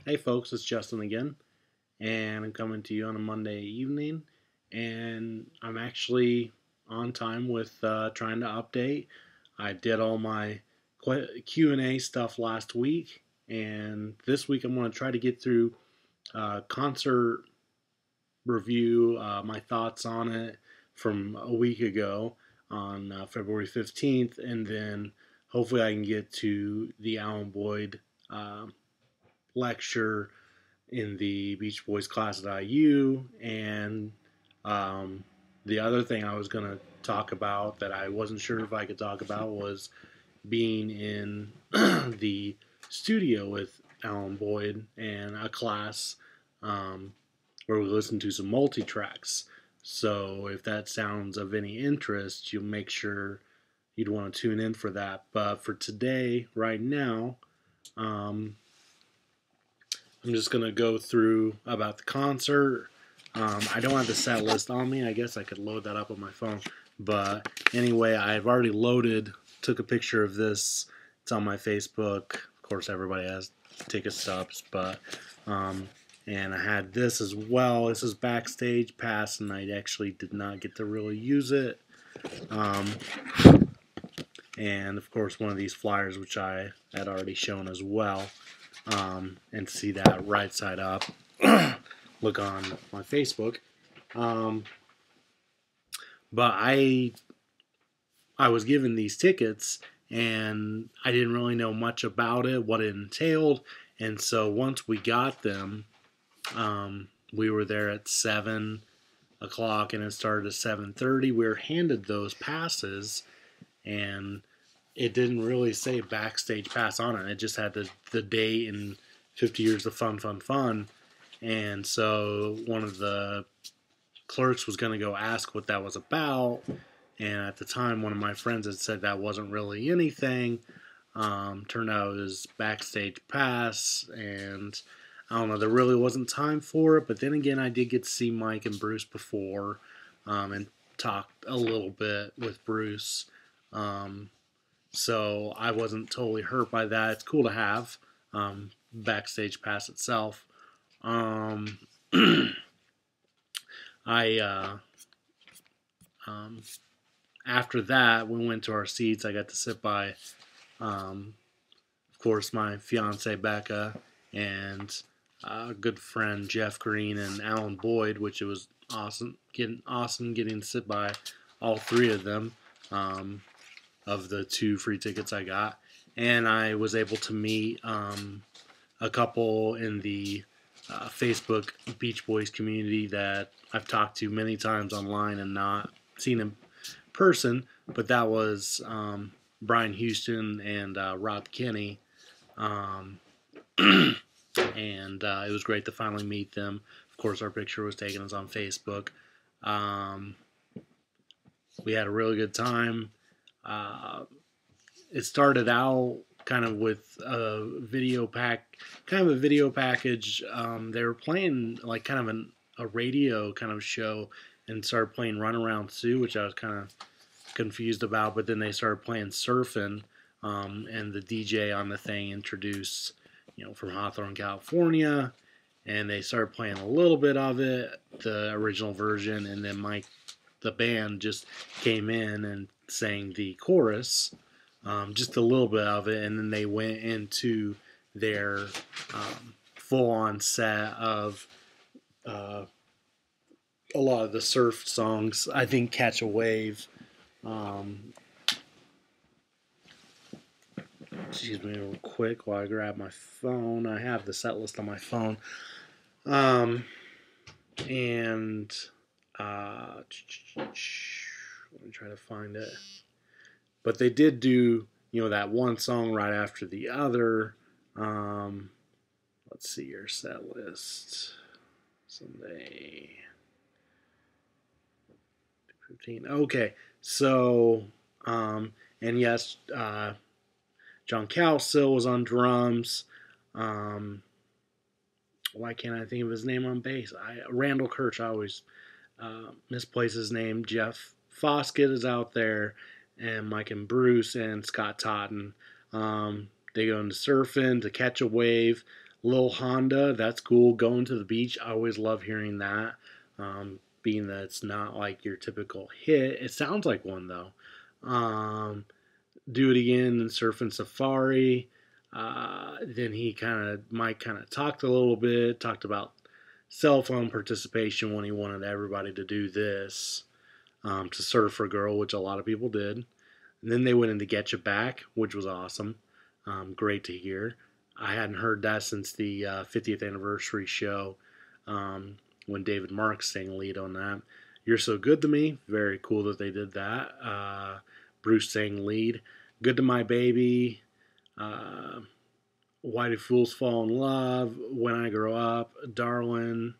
Hey folks, it's Justin again, and I'm coming to you on a Monday evening, and I'm actually on time with trying to update. I did all my Q&A stuff last week, and this week I'm going to try to get through concert review, my thoughts on it from a week ago on February 15th, and then hopefully I can get to the Alan Boyd uh, lecture in the Beach Boys class at IU. And um, the other thing I was going to talk about that I wasn't sure if I could talk about was being in the studio with Alan Boyd and a class um, where we listened to some multi tracks. So if that sounds of any interest, you'll make sure you'd want to tune in for that. But for today, right now, um, I'm just going to go through about the concert. I don't have the set list on me. I guess I could load that up on my phone. But anyway, I've already took a picture of this. It's on my Facebook. Of course, everybody has ticket stubs. And I had this as well. This is Backstage Pass, and I actually did not get to really use it. Um, and of course, one of these flyers, which I had already shown as well. And see that right side up. Look on my Facebook. Um, but I was given these tickets, and I didn't really know much about it, what it entailed. And so once we got them, we were there at 7 o'clock, and it started at 7:30. We were handed those passes, and it didn't really say Backstage Pass on it. It just had the date and 50 years of fun. And so one of the clerks was going to go ask what that was about. And at the time, one of my friends had said that wasn't really anything. Turned out it was Backstage Pass. And I don't know, there really wasn't time for it. But then again, I did get to see Mike and Bruce before and talked a little bit with Bruce. So I wasn't totally hurt by that. It's cool to have Backstage Pass itself. I After that, we went to our seats. I got to sit by, of course, my fiance Becca and a good friend Jeff Green and Alan Boyd, which it was awesome getting to sit by all three of them. Of the 2 free tickets I got, and I was able to meet a couple in the Facebook Beach Boys community that I've talked to many times online and not seen in person, but that was Brian Houston and Rob Kinney, and it was great to finally meet them. Of course, our picture was taken. It's on Facebook. We had a really good time. It started out kind of with a video package. They were playing like kind of a radio kind of show and started playing Runaround Sue, which I was kind of confused about. But then they started playing Surfin', and the DJ on the thing introduced, from Hawthorne, California, and they started playing a little bit of it, the original version, and then Mike, the band, just came in and sang the chorus, just a little bit of it, and then they went into their full-on set of a lot of the surf songs. I think Catch a Wave. Excuse me real quick while I grab my phone. I have the set list on my phone. And let me try to find it. But they did do, that one song right after the other. Let's see your set list. Sunday. 15. Okay, so, and yes, John Cowsill was on drums. Why can't I think of his name on bass? Randall Kirsch, I always misplace his name. Jeff Foskett is out there, and Mike and Bruce and Scott Totten. They go into Surfing, To Catch a Wave, Lil Honda, that's cool. Going to the beach, I always love hearing that. Being that it's not like your typical hit, it sounds like one though. Um, Do It Again and Surfing Safari. Then Mike kind of talked a little bit, talked about cell phone participation when he wanted everybody to do this, to surf for a girl, which a lot of people did. And then they went into Get You Back, which was awesome. Great to hear. I hadn't heard that since the 50th anniversary show, when David Marks sang lead on that. You're So Good to Me, very cool that they did that. Bruce sang lead. Good to My Baby, Why Do Fools Fall in Love, When I Grow Up, Darling,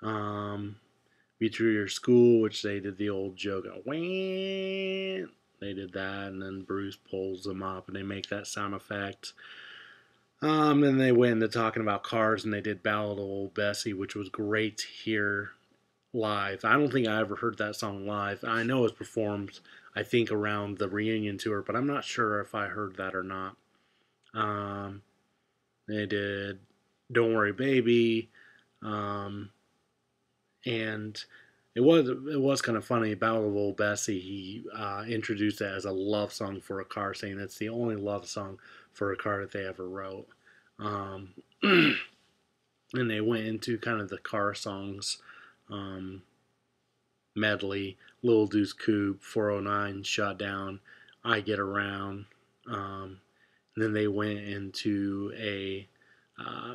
Be True to Your School, which they did the old joke of wham. They did that, and then Bruce pulls them up, and they make that sound effect. And they went into talking about cars, and they did Ballad of Old Bessie, which was great to hear live. I don't think I ever heard that song live. I know it was performed, I think, around the reunion tour, but I'm not sure if I heard that or not. They did Don't Worry Baby, and it was kind of funny. Ballad of Old Bessie, he introduced it as a love song for a car, saying it's the only love song for a car that they ever wrote. And they went into kind of the car songs medley. Little Deuce Coupe, 409, Shut Down, I Get Around. And then they went into a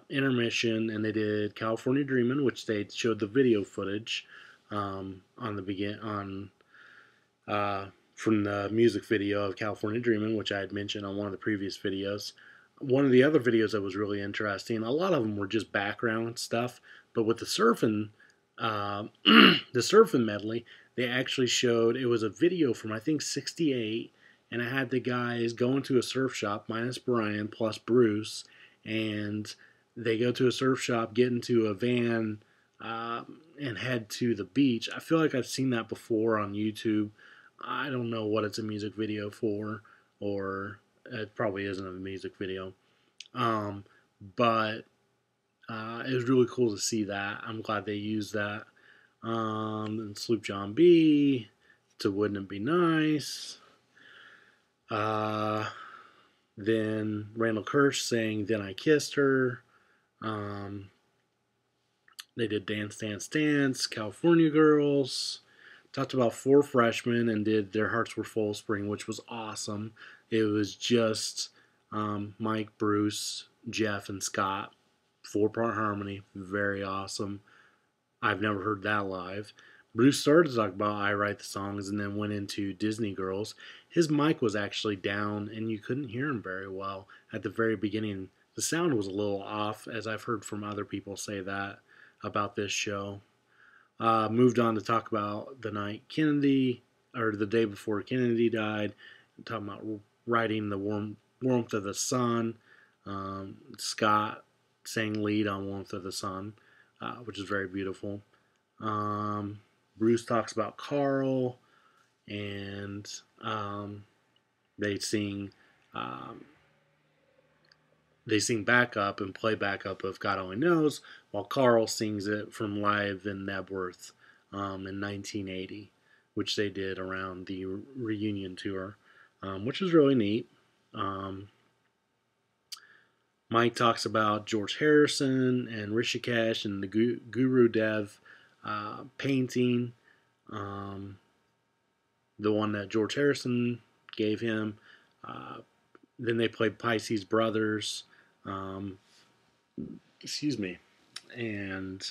intermission, and they did California Dreamin', which they showed the video footage from the music video of California Dreamin', which I had mentioned on one of the previous videos. One of the other videos that was really interesting, a lot of them were just background stuff, but with the surfing, the surfing medley, they actually showed, it was a video from, I think, 68, and it had the guys going to a surf shop, minus Brian, plus Bruce, and they go to a surf shop, get into a van, and head to the beach. I feel like I've seen that before on YouTube. I don't know what it's a music video for, or it probably isn't a music video. But it was really cool to see that. I'm glad they used that. And Sloop John B. to Wouldn't It Be Nice. Then Randall Kirsch sang Then I Kissed Her. They did Dance, Dance, Dance, California Girls. Talked about Four Freshmen and did Their Hearts Were Full of Spring, which was awesome. It was just Mike, Bruce, Jeff, and Scott. 4-part harmony. Very awesome. I've never heard that live. Bruce started to talk about I Write the Songs and then went into Disney Girls. His mic was actually down and you couldn't hear him very well at the very beginning. The sound was a little off, as I've heard from other people say that about this show. Moved on to talk about the night Kennedy, or the day before Kennedy died, talking about writing the warmth of the sun. Scott sang lead on Warmth of the Sun, which is very beautiful. Bruce talks about Carl, and they sing backup and play backup of God Only Knows, while Carl sings it from live in Nebworth in 1980, which they did around the reunion tour, which was really neat. Mike talks about George Harrison and Rishikesh and the Guru Dev painting, the one that George Harrison gave him. Then they played Pisces Brothers, and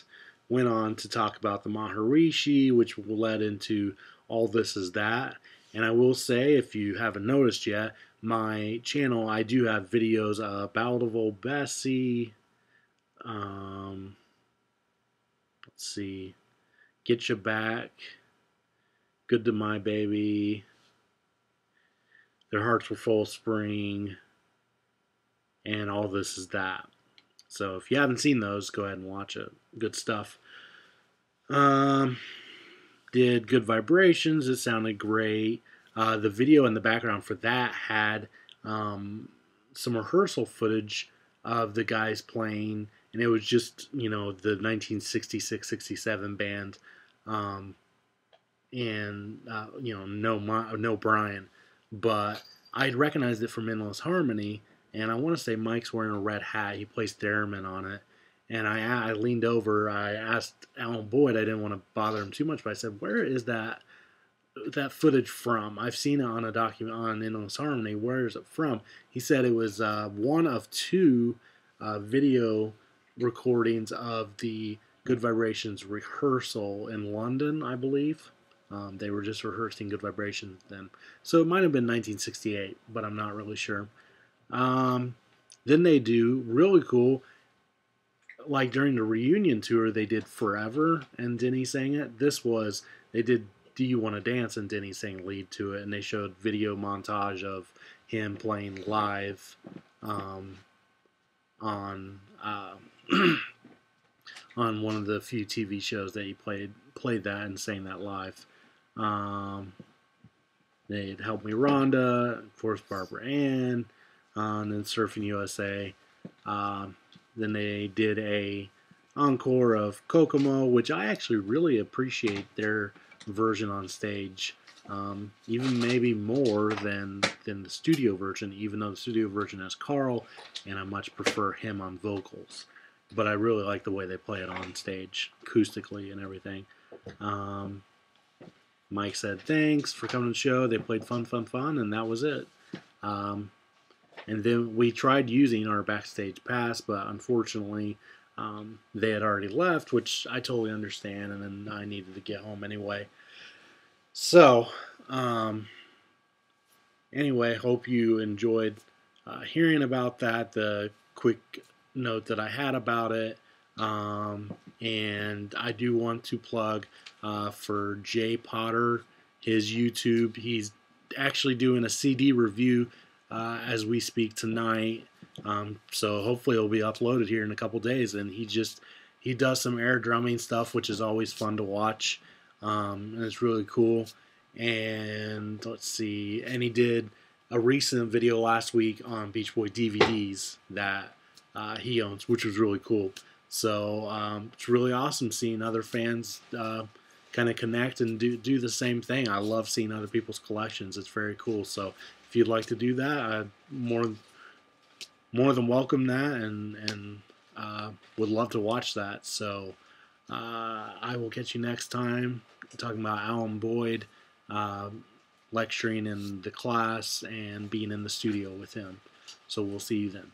went on to talk about the Maharishi, which led into All This Is That. And I will say, if you haven't noticed yet, my channel, I do have videos of Ballad of Old Bessie, let's see, Get You Back, Good to My Baby, Their Hearts Were Full of Spring, and All This Is That. So if you haven't seen those, go ahead and watch it. Good stuff. Did Good Vibrations. It sounded great. The video in the background for that had some rehearsal footage of the guys playing, and it was just, the 1966-67 band, um, and no Brian, but I'd recognized it from Endless Harmony, and I want to say Mike's wearing a red hat. He plays theremin on it, and I leaned over. I asked Alan Boyd. I didn't want to bother him too much, but I said, "Where is that footage from? I've seen it on a document on Endless Harmony. Where is it from?" He said it was one of two video recordings of the Good Vibrations rehearsal in London, I believe. They were just rehearsing Good Vibrations then. So it might have been 1968, but I'm not really sure. Then they do, really cool, like during the reunion tour, they did Forever, and Denny sang it. They did Do You Want to Dance, and Denny sang lead to it, and they showed video montage of him playing live on on one of the few TV shows that he played that and sang that live. They had Help Me Rhonda, of course Barbara Ann, and then Surfing USA. Then they did a encore of Kokomo, which I actually really appreciate their version on stage, even maybe more than the studio version, even though the studio version has Carl, and I much prefer him on vocals. But I really like the way they play it on stage, acoustically and everything. Mike said thanks for coming to the show. They played Fun, and that was it. And then we tried using our Backstage Pass, but unfortunately they had already left, which I totally understand, and then I needed to get home anyway. So, anyway, hope you enjoyed hearing about that, the quick note that I had about it. And I do want to plug for Jay Potter, his YouTube. He's actually doing a CD review as we speak tonight. So hopefully it'll be uploaded here in a couple days. And he does some air drumming stuff, which is always fun to watch. And it's really cool. And let's see. And he did a recent video last week on Beach Boy DVDs that he owns, which was really cool. So it's really awesome seeing other fans kind of connect and do the same thing. I love seeing other people's collections. It's very cool. So if you'd like to do that, I more than welcome that, and would love to watch that. So I will catch you next time talking about Alan Boyd lecturing in the class and being in the studio with him. So we'll see you then.